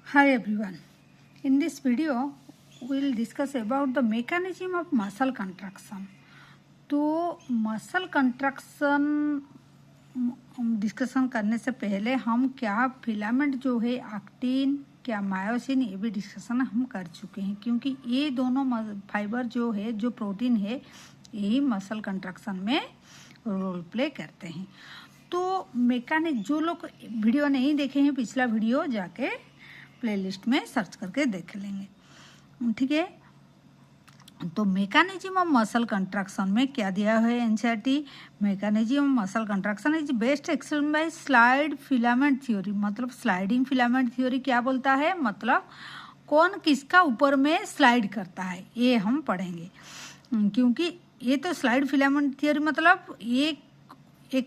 Hi everyone. In this video, we will discuss about the mechanism of muscle contraction. तो muscle contraction discussion करने से पहले हम क्या फिलामेंट जो है एक्टिन क्या मायोसिन ये भी डिस्कशन हम कर चुके हैं, क्योंकि ये दोनों फाइबर जो है जो प्रोटीन है यही मसल कंट्रैक्शन में रोल प्ले करते हैं। तो मैकेनिक जो लोग वीडियो नहीं देखे हैं पिछला वीडियो जाके प्लेलिस्ट में सर्च करके देख लेंगे, ठीक है। तो मैकेनिज्म ऑफ मसल कंट्रैक्शन में क्या दिया है NCERT, mechanism of muscle contraction is best explain by slide filament theory. मतलब स्लाइडिंग फिलामेंट थ्योरी क्या बोलता है, मतलब कौन किसका ऊपर में स्लाइड करता है ये हम पढ़ेंगे। क्योंकि ये तो स्लाइड फिलामेंट थ्योरी मतलब एक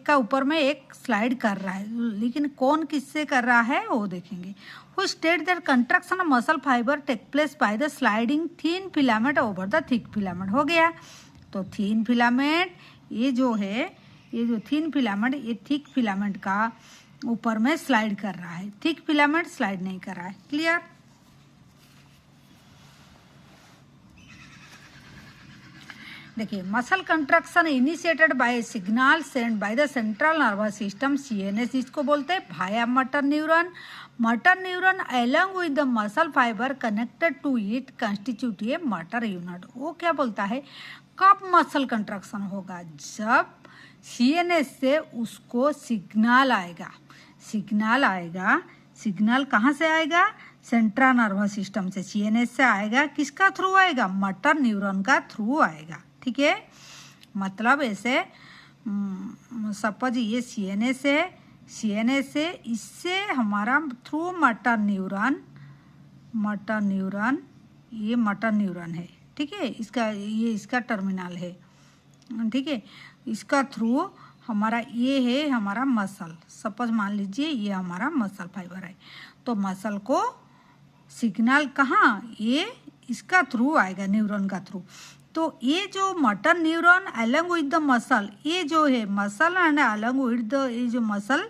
का ऊपर में एक स्लाइड कर रहा है, लेकिन कौन किससे कर रहा है वो देखेंगे। Who state that contraction of muscle fiber take place by the sliding thin filament over the thick filament। हो गया। तो thin filament ये जो है, ये जो thin filament ये thick filament का ऊपर में स्लाइड कर रहा है, thick filament स्लाइड नहीं कर रहा है। क्लियर। देखिए, muscle contraction initiated by signal send by the central nervous system CNS, इसको बोलते हैं via motor neuron. Motor neuron along with the muscle fibre connected to it constitute a motor unit. वो क्या बोलता है, कब मसल कंट्रैक्शन होगा, जब सीएनएस से उसको सिग्नल आएगा। सिग्नल कहाँ से आएगा, सेंट्रल नर्वस सिस्टम से, सीएनएस से आएगा। किसका थ्रू आएगा, मोटर न्यूरॉन का थ्रू आएगा, ठीक है। मतलब ऐसे सपोज ये सीएनएस है, इससे हमारा थ्रू मोटर न्यूरॉन, ये मोटर न्यूरॉन है, ठीक है। इसका टर्मिनल है, ठीक है। इसका थ्रू हमारा ये है हमारा मसल, सपोज मान लीजिए ये हमारा मसल फाइबर है। तो मसल को सिग्नल कहाँ, ये इसका थ्रू आएगा, न्यूरॉन का थ्रू। तो ये जो motor neuron along with the muscle, ये जो है muscle and along with the ये जो मसल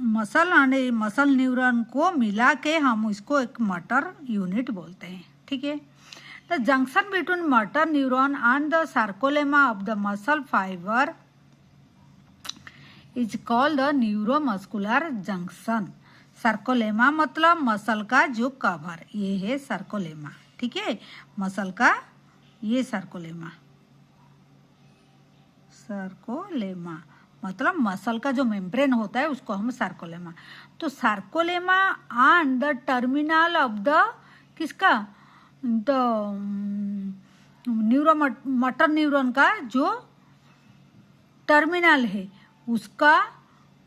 एंड मसल न्यूरॉन को मिला के हम इसको एक मोटर यूनिट बोलते हैं, ठीक है। The junction between motor neuron and the sarcolemma of the muscle fibre is called the neuromuscular junction. Sarcolemma मतलब मसल का जो कवर, ये है सार्कोलेमा, ठीक है। मसल का ये सार्कोलेमा मतलब मसल का जो मेम्ब्रेन होता है उसको हम सार्कोलेमा। तो sarcolemma and the terminal of the किसका, द मोटर न्यूरॉन का जो टर्मिनल है उसका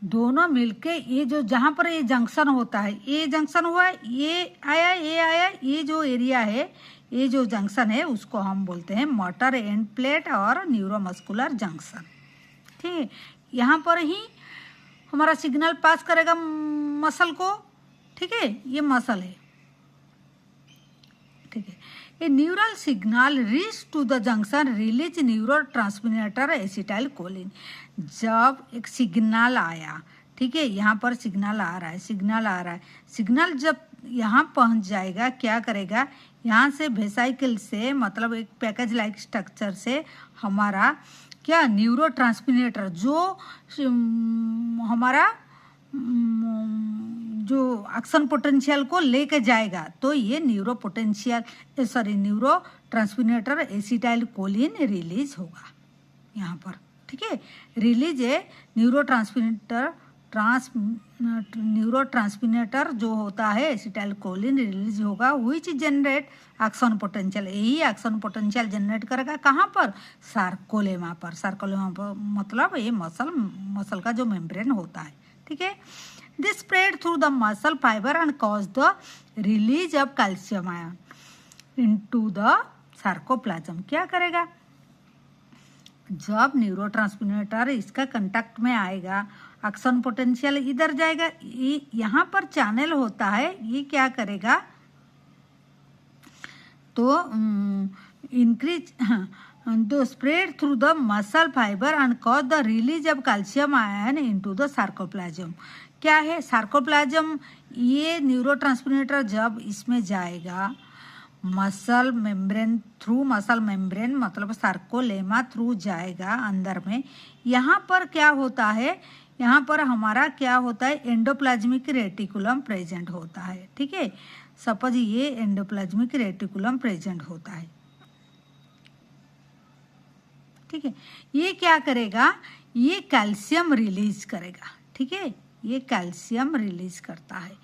दोनों मिलके ये जो जहाँ पर ये जंक्शन होता है, ये जंक्शन हुआ, ये आया, ये जो एरिया है, ये जो जंक्शन है उसको हम बोलते हैं मोटर एंड प्लेट और न्यूरोमस्कुलर जंक्शन, ठीक है। यहाँ पर ही हमारा सिग्नल पास करेगा मसल को, ठीक है। ये मसल है, ठीक है। ये neural signal reach to the junction release neurotransmitter acetylcholine. जब एक सिग्नल आया, ठीक है, यहाँ पर सिग्नल आ रहा है, सिग्नल जब यहाँ पहुँच जाएगा क्या करेगा, यहाँ से वेसाइकल से मतलब एक पैकेज लाइक स्ट्रक्चर से हमारा क्या न्यूरोट्रांसमीटर जो हमारा जो एक्शन पोटेंशियल को लेके जाएगा, तो ये न्यूरोट्रांसमीटर एसिटाइल कोलिन रिलीज होगा यहाँ पर, ठीक है। रिलीज है न्यूरोट्रांसमीटर जो होता है एसिटाइल कोलिन रिलीज होगा, व्हिच जनरेट एक्शन पोटेंशियल। यही एक्शन पोटेंशियल जनरेट करेगा कहाँ पर, सार्कोलेमा पर मतलब ये मसल का जो मेम्ब्रेन होता है, ठीक है। This spread through the muscle fibre and cause the release of calcium ion into the sarcoplasm. क्या करेगा, जब न्यूरोट्रांसमीटर इसका कांटेक्ट में आएगा, एक्शन पोटेंशियल इधर जाएगा, यहाँ पर चैनल होता है, ये क्या करेगा, तो इंक्रीज तो spread through the muscle fibre and cause the release of calcium ion into the sarcoplasm. क्या है सार्कोप्लाज्म, ये न्यूरोट्रांसमीटर जब इसमें जाएगा muscle membrane through, muscle membrane मतलब सार्कोलेमा थ्रू जाएगा अंदर में। यहाँ पर क्या होता है, यहाँ पर हमारा क्या होता है, एंडोप्लाज्मिक रेटिकुलम प्रेजेंट होता है। ठीक है, सपोज ये एंडोप्लाज्मिक रेटिकुलम प्रेजेंट होता है। ठीक है, ये क्या करेगा, ये कैल्शियम रिलीज करेगा। ठीक है, ये कैल्शियम रिलीज करता है।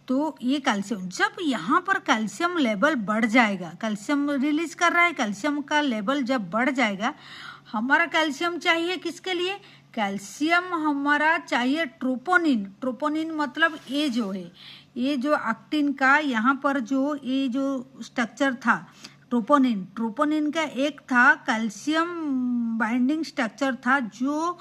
तो ये कैल्शियम, जब यहाँ पर कैल्शियम लेवल बढ़ जाएगा, कैल्शियम रिलीज कर रहा है, कैल्शियम का लेवल जब बढ़ जाएगा, हमारा कैल्शियम चाहिए किसके लिए, कैल्शियम हमारा चाहिए ट्रोपोनिन। ट्रोपोनिन मतलब ये जो है, ये जो एक्टिन का यहाँ पर जो ये जो स्ट्रक्चर था ट्रोपोनिन, ट्रोपोनिन का एक था कैल्शियम बाइंडिंग स्ट्रक्चर था, जो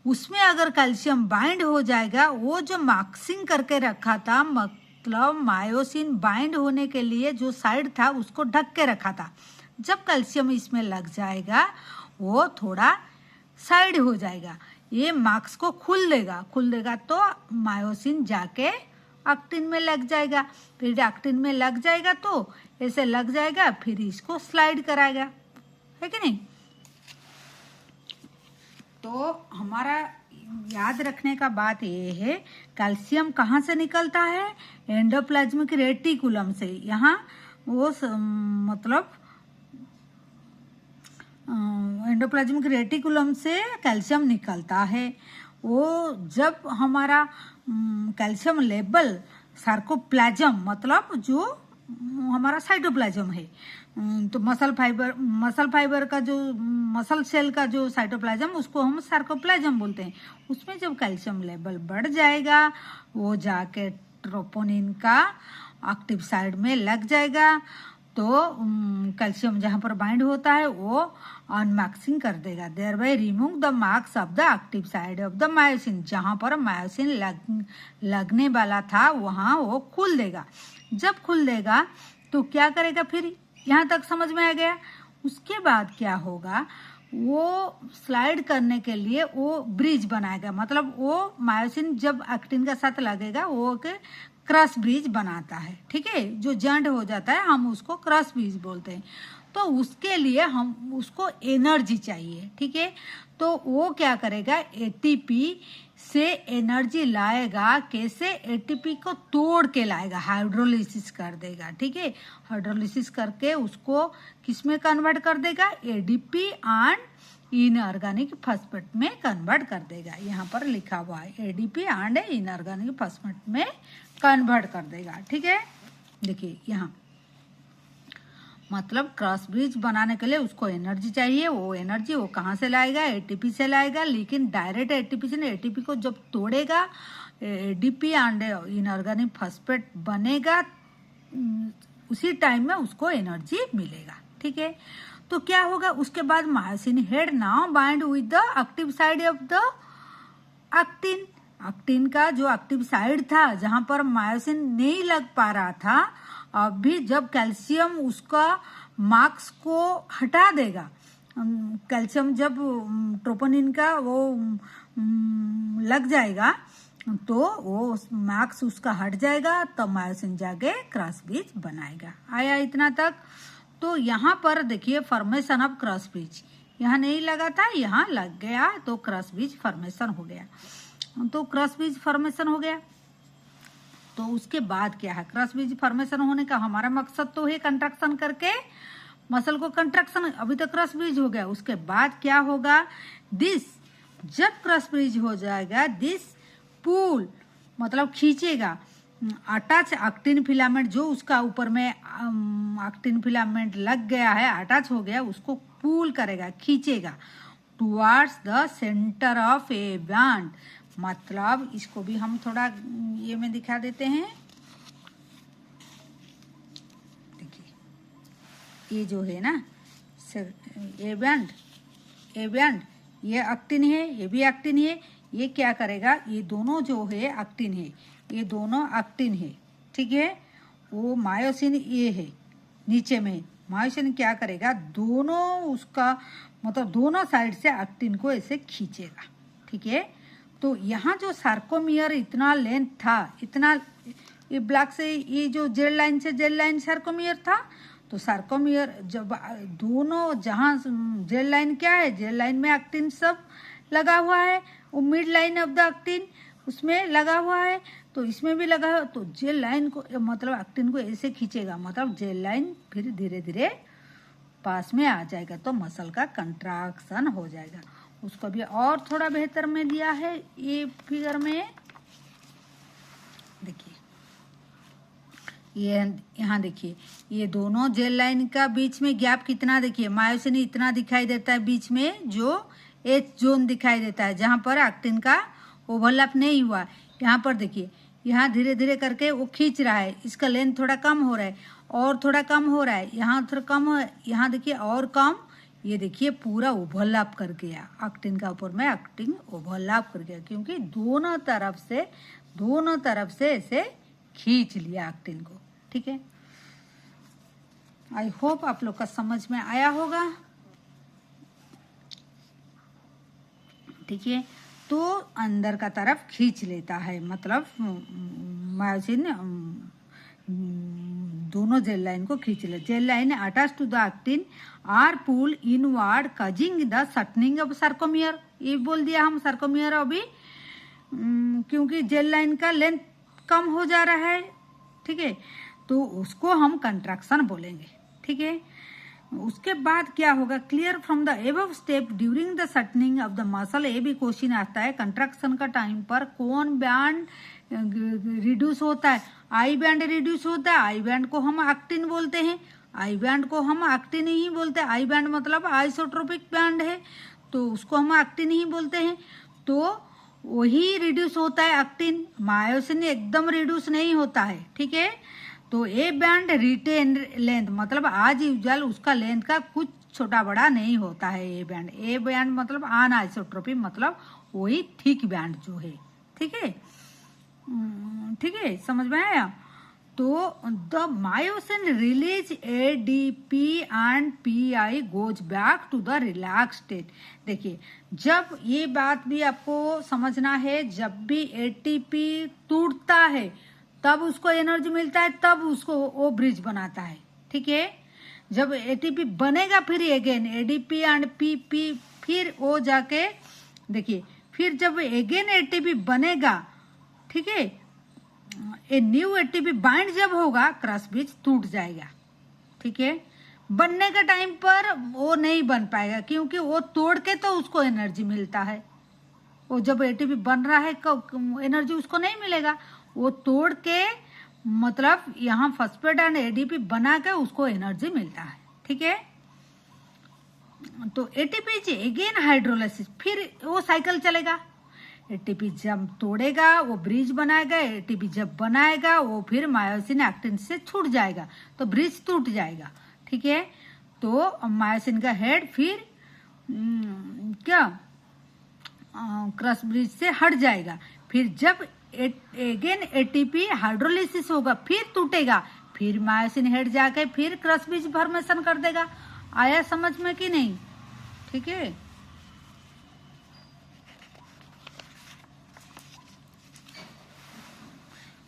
उसमें अगर कैल्शियम बाइंड हो जाएगा, वो जो मार्क्सिंग करके रखा था, मतलब मायोसिन बाइंड होने के लिए जो साइड था उसको ढक के रखा था, जब कैल्शियम इसमें लग जाएगा वो थोड़ा साइड हो जाएगा, ये मार्क्स को खोल देगा तो मायोसिन जाके एक्टिन में लग जाएगा। फिर एक्टिन में लग जाएगा तो ऐसे लग जाएगा, फिर इसको स्लाइड कराएगा, है कि नहीं। तो हमारा याद रखने का बात ये है, कैल्शियम कहाँ से निकलता है, एंडोप्लाज्मिक रेटिकुलम से। यहाँ वो मतलब एंडोप्लाज्मिक रेटिकुलम से कैल्शियम निकलता है। वो जब हमारा कैल्शियम लेवल सार्कोप्लाज्म मतलब जो हमारा साइटोप्लाज्म है, तो मसल फाइबर का जो मसल सेल का जो साइटोप्लाज्म, उसको हम सार्कोप्लाज्म बोलते हैं। उसमें जब कैल्शियम लेवल बढ़ जाएगा, वो जाके ट्रोपोनिन का एक्टिव साइड में लग जाएगा, तो कैल्शियम जहाँ पर बाइंड होता है वो अनमार्क्सिंग कर देगा, thereby remove the marks off the active side of the myosin. जहाँ पर मायोसिन लगने वाला था वहाँ वो खुल देगा। जब खुल देगा तो क्या करेगा, फिर यहाँ तक समझ में आ गया। उसके बाद क्या होगा, वो स्लाइड करने के लिए वो ब्रिज बनाएगा, मतलब वो मायोसिन जब एक्टिन के साथ लगेगा वो के क्रॉस ब्रिज बनाता है। ठीक है, जो जॉइंट हो जाता है हम उसको क्रॉस ब्रिज बोलते हैं। तो उसके लिए हम उसको एनर्जी चाहिए। ठीक है, तो वो क्या करेगा, एटीपी से एनर्जी लाएगा। कैसे, एटीपी को तोड़ के लाएगा, हाइड्रोलिसिस कर देगा। ठीक है, हाइड्रोलिसिस करके उसको किस में कन्वर्ट कर देगा, एडीपी एंड इनऑर्गेनिक फॉस्फेट में कन्वर्ट कर देगा। यहाँ पर लिखा हुआ है एडीपी एंड इनऑर्गेनिक फॉस्फेट में कन्वर्ट कर देगा। ठीक है, देखिए यहाँ मतलब क्रॉस ब्रिज बनाने के लिए उसको एनर्जी चाहिए। वो एनर्जी वो कहाँ से लाएगा, एटीपी से लाएगा। लेकिन डायरेक्ट एटीपी से नहीं, एटीपी को जब तोड़ेगा, एडीपी एंड इनऑर्गेनिक फॉस्फेट बनेगा, उसी टाइम में उसको एनर्जी मिलेगा। ठीक है, तो क्या होगा, उसके बाद myosin head now bind with the active side of the actin. Actin का जो एक्टिव साइड था जहां पर मायोसिन नहीं लग पा रहा था, अभी जब कैल्शियम उसका मार्क्स को हटा देगा, कैल्शियम जब ट्रोपोनिन का वो लग जाएगा तो वो मार्क्स उसका हट जाएगा, तब मायोसिन जाके क्रॉस ब्रिज बनाएगा। आया इतना तक। तो यहाँ पर देखिए फॉर्मेशन ऑफ क्रॉस ब्रिज, यहाँ नहीं लगा था, यहाँ लग गया तो क्रॉस ब्रिज फॉर्मेशन हो गया। तो क्रॉस ब्रिज फॉर्मेशन हो गया, तो उसके बाद क्या है, क्रॉस ब्रिज फॉर्मेशन होने का हमारा मकसद तो है कंट्रैक्शन करके मसल को कंट्रैक्शन, अभी तक क्रॉस ब्रिज हो गया। उसके बाद क्या होगा, दिस जब क्रॉस ब्रिज हो जाएगा, दिस पुल मतलब खींचेगा अटैच एक्टिन फिलामेंट, जो उसका ऊपर में एक्टिन फिलामेंट लग गया है, अटैच हो गया, उसको पुल करेगा, खींचेगा towards the centre of A band. मतलब इसको भी हम थोड़ा ये में दिखा देते हैं। देखिए ये जो है ना ए बैंड ये एक्टिन है, ये भी एक्टिन है। ये क्या करेगा, ये दोनों जो है एक्टिन है, ये दोनों एक्टिन है। ठीक है, वो मायोसिन ये है नीचे में। मायोसिन क्या करेगा, दोनों उसका मतलब दोनों साइड से एक्टिन को ऐसे खींचेगा। ठीक है, तो यहाँ जो सार्कोमियर इतना लेंथ था, इतना ये ब्लैक से ये जो जेल लाइन से जेल लाइन सार्कोमियर था, तो सार्कोमियर जब दोनों जहाँ जेल लाइन क्या है, जेल लाइन में एक्टिन सब लगा हुआ है, वो mid line of the actin उसमें लगा हुआ है, तो इसमें भी लगा है, तो जेल लाइन को मतलब एक्टिन को ऐसे खींचेगा, मतलब जेल लाइन फिर धीरे धीरे पास में आ जाएगा, तो मसल का कंट्रैक्शन हो जाएगा। उसको भी और थोड़ा बेहतर में दिया है ये फिगर में, देखिए ये यहाँ देखिए ये दोनों जेल लाइन का बीच में गैप कितना, देखिए मायोसिन इतना दिखाई देता है बीच में, जो एच जोन दिखाई देता है जहाँ पर एक्टिन का ओवरलैप नहीं हुआ। यहाँ पर देखिए यहाँ धीरे धीरे करके वो खींच रहा है, इसका लेंथ थोड़ा कम हो रहा है और थोड़ा कम हो रहा है, यहाँ थोड़ा कम हो, यहाँ देखिए और कम, ये देखिए पूरा ओवरलैप कर गया एक्टिन का ऊपर में, एक्टिन ओवरलैप कर गया क्योंकि दोनों तरफ से ऐसे खींच लिया एक्टिन को। ठीक है, आई होप आप लोग का समझ में आया होगा। ठीक है, तो अंदर का तरफ खींच लेता है, मतलब मायोसिन दोनों जेल लाइन को खींच ले। Z line attach to the actin are pull inward causing the shortening of sarcomere. ये बोल दिया हम सार्कोमियर अभी क्योंकि जेल लाइन का लेंथ कम हो जा रहा है। ठीक है, तो उसको हम कंट्रैक्शन बोलेंगे। ठीक है, उसके बाद क्या होगा, clear from the above step during the shortening of the muscle. ये भी क्वेश्चन आता है, कंट्रैक्शन का टाइम पर कौन बैंड रिड्यूस होता है? आई बैंड रिड्यूस होता है। आई बैंड को हम एक्टिन बोलते हैं, आई बैंड को हम एक्टिन ही बोलते हैं। आई बैंड मतलब आइसोट्रोपिक बैंड है, तो उसको हम एक्टिन ही बोलते हैं। तो वही रिड्यूस होता है एक्टिन, मायोसिन एकदम रिड्यूस नहीं होता है। ठीक है, तो ए बैंड रिटेन लेंथ मतलब आज यूजुअल उसका लेंथ का कुछ छोटा बड़ा नहीं होता है। ए बैंड मतलब आन आइसोट्रोपी मतलब वही थिक बैंड जो है। ठीक है, ठीक है, समझ में आया? तो the myosin release ADP and PI goes back to the relax state. देखिए, जब ये बात भी आपको समझना है, जब भी एटीपी टूटता है तब उसको एनर्जी मिलता है, तब उसको वो ब्रिज बनाता है। ठीक है, जब एटीपी बनेगा फिर अगेन एडीपी एंड पीपी, फिर वो जाके देखिए, फिर जब अगेन एटीपी बनेगा, ठीक है, ए न्यू एटीपी बाइंड जब होगा क्रॉस ब्रिज टूट जाएगा। ठीक है, बनने का टाइम पर वो नहीं बन पाएगा क्योंकि वो तोड़ के तो उसको एनर्जी मिलता है। वो जब एटीपी बन रहा है एनर्जी उसको नहीं मिलेगा, वो तोड़ के मतलब यहाँ फॉस्फेट एंड एडीपी बना के उसको एनर्जी मिलता है। ठीक है, तो एटीपी अगेन हाइड्रोलाइसिस, फिर वो साइकिल चलेगा। एटीपी जब तोड़ेगा वो ब्रिज बनाएगा, एटीपी जब बनाएगा वो फिर मायोसिन एक्टिन से छूट जाएगा तो ब्रिज टूट जाएगा। ठीक है, तो मायोसिन का हेड फिर क्या क्रॉस ब्रिज से हट जाएगा। फिर जब अगेन एटीपी हाइड्रोलिसिस होगा फिर टूटेगा, फिर मायोसिन हेड जाके फिर क्रॉस ब्रिज फॉर्मेशन कर देगा। आया समझ में कि नहीं? ठीक है,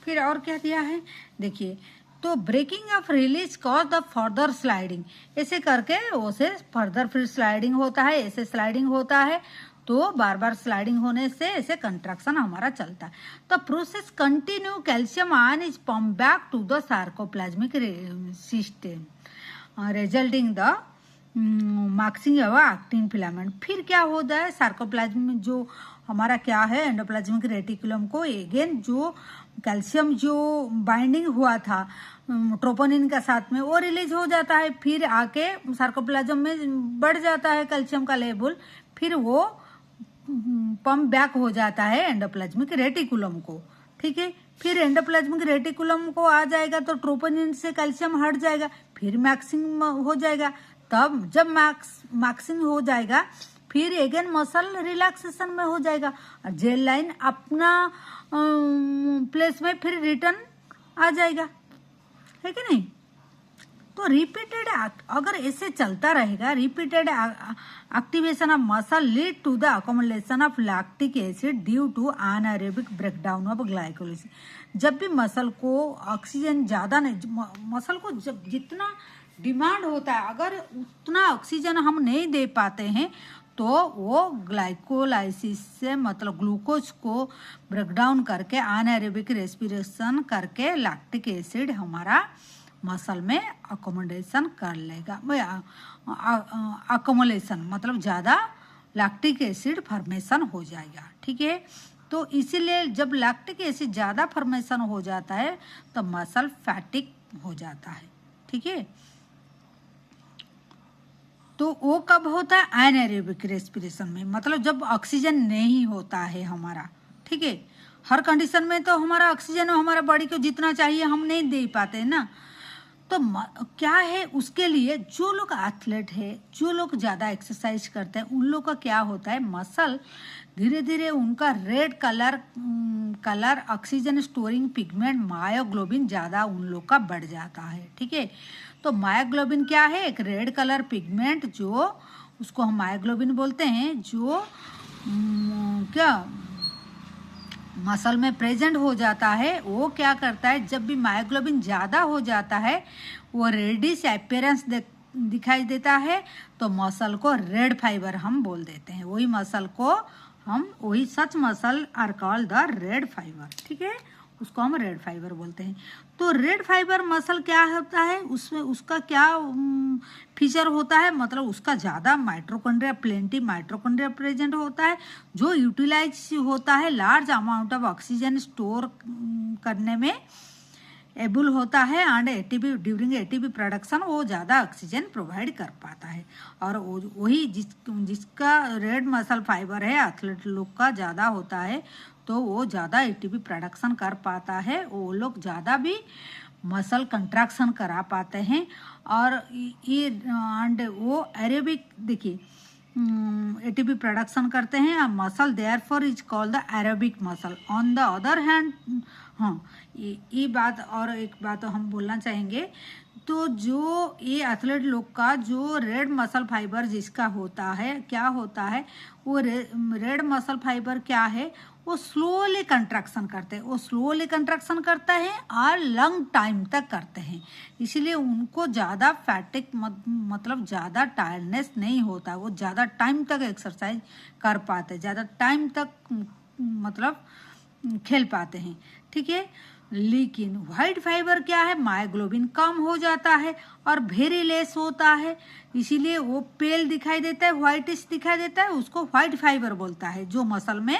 फिर और क्या दिया है देखिए, तो breaking of release cause the further sliding, ऐसे करके उसे फर्दर फिर स्लाइडिंग होता है, ऐसे स्लाइडिंग होता है, तो बार बार स्लाइडिंग होने से ऐसे कंट्रैक्शन हमारा चलता है। तो process continue, calcium ion is pump back to the sarcoplasmic system resulting the masking of actin filament. फिर क्या होता है, सार्कोप्लाज्म में जो हमारा क्या है एंडोप्लाज्मिक रेटिकुलम को अगेन जो कैल्शियम जो बाइंडिंग हुआ था ट्रोपोनिन का साथ में वो रिलीज हो जाता है, फिर आके सार्कोप्लाज्म में बढ़ जाता है कैल्शियम का लेवल, फिर वो पंप बैक हो जाता है एंडोप्लाज्मिक रेटिकुलम को। ठीक है, फिर एंडोप्लाज्मिक रेटिकुलम को आ जाएगा तो ट्रोपोनिन से कैल्शियम हट जाएगा, फिर मैक्सिंग हो जाएगा। तब जब मैक्सिंग हो जाएगा फिर अगेन मसल रिलैक्सेशन में हो जाएगा और जेल लाइन अपना प्लेस में फिर रिटर्न आ जाएगा, है कि नहीं? तो रिपीटेड अगर ऐसे चलता रहेगा, repeated activation of muscle lead to the accommodation of lactic acid due to anaerobic breakdown of glycolysis. जब भी मसल को ऑक्सीजन ज़्यादा नहीं, मसल को जब जितना डिमांड होता है अगर उतना ऑक्सीजन हम नहीं दे पाते हैं तो वो ग्लाइकोलाइसिस से मतलब ग्लूकोज को ब्रेकडाउन करके एनारोबिक रेस्पिरेशन करके लैक्टिक एसिड हमारा मसल में अकोमोडेशन कर लेगा। अकोमोलेशन मतलब ज़्यादा लैक्टिक एसिड फॉर्मेशन हो जाएगा। ठीक है, तो इसीलिए जब लैक्टिक एसिड ज़्यादा फॉर्मेशन हो जाता है तो मसल फैटिक हो जाता है। ठीक है, तो वो कब होता है? एनारोबिक रेस्पिरेशन में, मतलब जब ऑक्सीजन नहीं होता है हमारा। ठीक है, हर कंडीशन में तो हमारा ऑक्सीजन हमारा बॉडी को जितना चाहिए हम नहीं दे पाते हैं ना। तो क्या है उसके लिए जो लोग एथलीट है, जो लोग ज़्यादा एक्सरसाइज करते हैं, उन लोग का क्या होता है, मसल धीरे धीरे उनका red colour oxygen storing pigment myoglobin ज़्यादा उन लोग का बढ़ जाता है। ठीक है, तो मायोग्लोबिन क्या है? एक रेड कलर पिगमेंट जो उसको हम मायोग्लोबिन बोलते हैं, जो क्या मसल में प्रेजेंट हो जाता है। वो क्या करता है, जब भी मायोग्लोबिन ज़्यादा हो जाता है वो रेडिश अपीयरेंस दिखाई देता है तो मसल को रेड फाइबर हम बोल देते हैं। वही मसल को हम वही such muscle are called the red fibre. ठीक है, उसको हम रेड फाइबर बोलते हैं। तो रेड फाइबर मसल क्या होता है, उसमें उसका क्या फीचर होता है, मतलब उसका ज़्यादा माइटोकॉन्ड्रिया, प्लेंटी माइटोकॉन्ड्रिया प्रेजेंट होता है जो यूटिलाइज होता है large amount of oxygen store करने में एबल होता है and ATP during ATP production वो ज़्यादा ऑक्सीजन प्रोवाइड कर पाता है। और वही जिसका रेड मसल फाइबर है एथलीट लोग का ज़्यादा होता है तो वो ज़्यादा एटीपी प्रोडक्शन कर पाता है, वो लोग ज़्यादा भी मसल कंट्रैक्शन करा पाते हैं। और ये एंड वो एरोबिक देखिए एटीपी प्रोडक्शन करते हैं। Muscle therefore is called the aerobic muscle. On the other hand, हाँ ये बात और एक बात हम बोलना चाहेंगे, तो जो ये एथलीट लोग का जो रेड मसल फाइबर जिसका होता है, क्या होता है वो रेड मसल फाइबर क्या है, वो स्लोली कंट्रैक्शन करते हैं, वो स्लोली कंट्रैक्शन करता है और लॉन्ग टाइम तक करते हैं। इसीलिए उनको ज़्यादा फैटिक मतलब ज़्यादा टायर्डनेस नहीं होता, वो ज़्यादा टाइम तक एक्सरसाइज कर पाते, ज़्यादा टाइम तक मतलब खेल पाते हैं। ठीक है, लेकिन व्हाइट फाइबर क्या है, मायोग्लोबिन कम हो जाता है और वेरी लेस होता है, इसीलिए वो पेल दिखाई देता है, व्हाइटिश दिखाई देता है, उसको व्हाइट फाइबर बोलता है। जो मसल में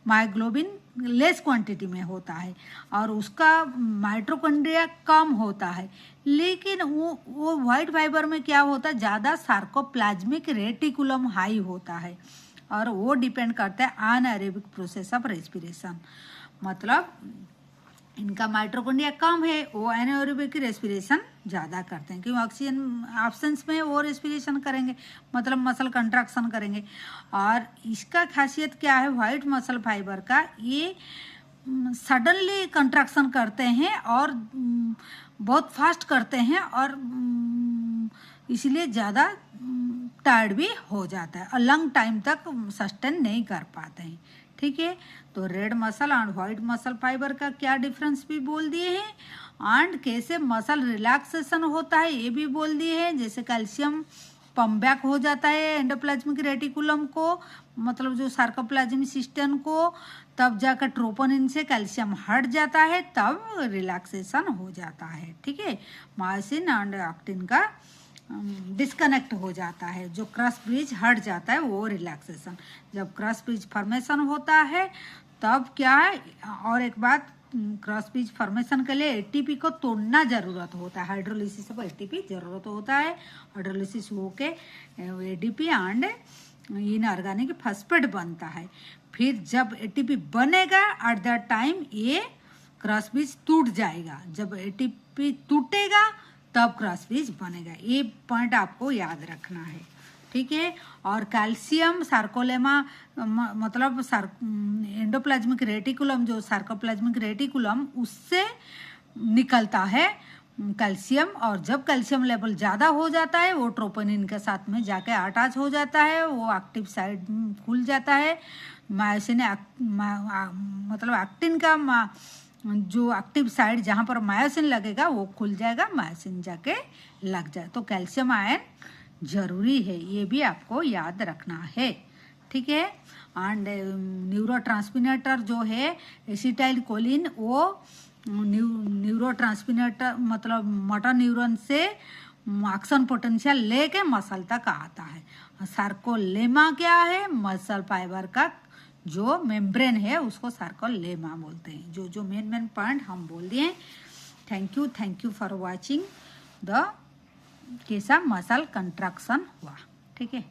मायोग्लोबिन लेस क्वांटिटी में होता है और उसका माइटोकॉन्ड्रिया कम होता है। लेकिन वो व्हाइट फाइबर में क्या होता है, ज़्यादा सार्कोप्लाज्मिक रेटिकुलम हाई होता है और वो डिपेंड करता है एनारोबिक प्रोसेस ऑफ रेस्पिरेशन। मतलब इनका माइटोकॉन्ड्रिया कम है, वो एनारोबिक रेस्पिरेशन ज़्यादा करते हैं क्योंकि ऑक्सीजन एब्सेंस में वो रेस्पिरेशन करेंगे, मतलब मसल कंट्रैक्शन करेंगे। और इसका खासियत क्या है व्हाइट मसल फाइबर का, ये सडनली कंट्रैक्शन करते हैं और बहुत फास्ट करते हैं और इसलिए ज़्यादा टायर्ड भी हो जाता है और लॉन्ग टाइम तक सस्टेन नहीं कर पाते हैं। ठीक है, तो red muscle and white muscle fibre का क्या डिफरेंस भी बोल दिए हैं एंड कैसे मसल रिलैक्सेशन होता है ये भी बोल दिए हैं। जैसे कैल्शियम पम्प बैक हो जाता है एंडोप्लाज्मिक रेटिकुलम को, मतलब जो सार्कोप्लाज्मिक सिस्टम को, तब जाकर ट्रोपोनिन से कैल्शियम हट जाता है, तब रिलैक्सेशन हो जाता है। ठीक है, मायोसिन एंड एक्टिन का डिस्कनेक्ट हो जाता है, जो क्रॉस ब्रिज हट जाता है वो रिलैक्सेशन। जब क्रॉस ब्रिज फॉर्मेशन होता है तब क्या है, और एक बात, क्रॉस ब्रिज फॉर्मेशन के लिए एटीपी को तोड़ना जरूरत होता है, हाइड्रोलिसिस को एटीपी जरूरत होता है, हाइड्रोलिसिस होके एडीपी एंड इनऑर्गेनिक फॉस्फेट बनता है। फिर जब एटीपी बनेगा एट दैट टाइम ये क्रॉस ब्रिज टूट जाएगा, जब एटीपी टूटेगा तब क्रॉस ब्रिज बनेगा। ये पॉइंट आपको याद रखना है। ठीक है, और कैल्शियम सार्कोलेमा मतलब एंडोप्लाज्मिक रेटिकुलम, जो सार्कोप्लाज्मिक रेटिकुलम उससे निकलता है कैल्शियम, और जब कैल्शियम लेवल ज़्यादा हो जाता है वो ट्रोपोनिन के साथ में जाके अटैच हो जाता है, वो एक्टिव साइड खुल जाता है। मायोसिन मतलब एक्टिन का जो एक्टिव साइड जहाँ पर मायोसिन लगेगा वो खुल जाएगा, मायोसिन जाके लग जाए। तो कैल्शियम आयन जरूरी है, ये भी आपको याद रखना है, ठीक है। एंड न्यूरोट्रांसमीटर जो है एसिटाइल कोलिन, वो न्यूरोट्रांसमीटर मतलब मोटर न्यूरॉन से एक्शन पोटेंशियल लेके मसल तक आता है। सार्कोलेमा क्या है? मसल फाइबर का जो मेम्ब्रेन है उसको सार्कोलेमा बोलते हैं। जो मेन पॉइंट हम बोल दिए। Thank you for watching the कैसा मसल कंट्रैक्शन हुआ, ठीक है।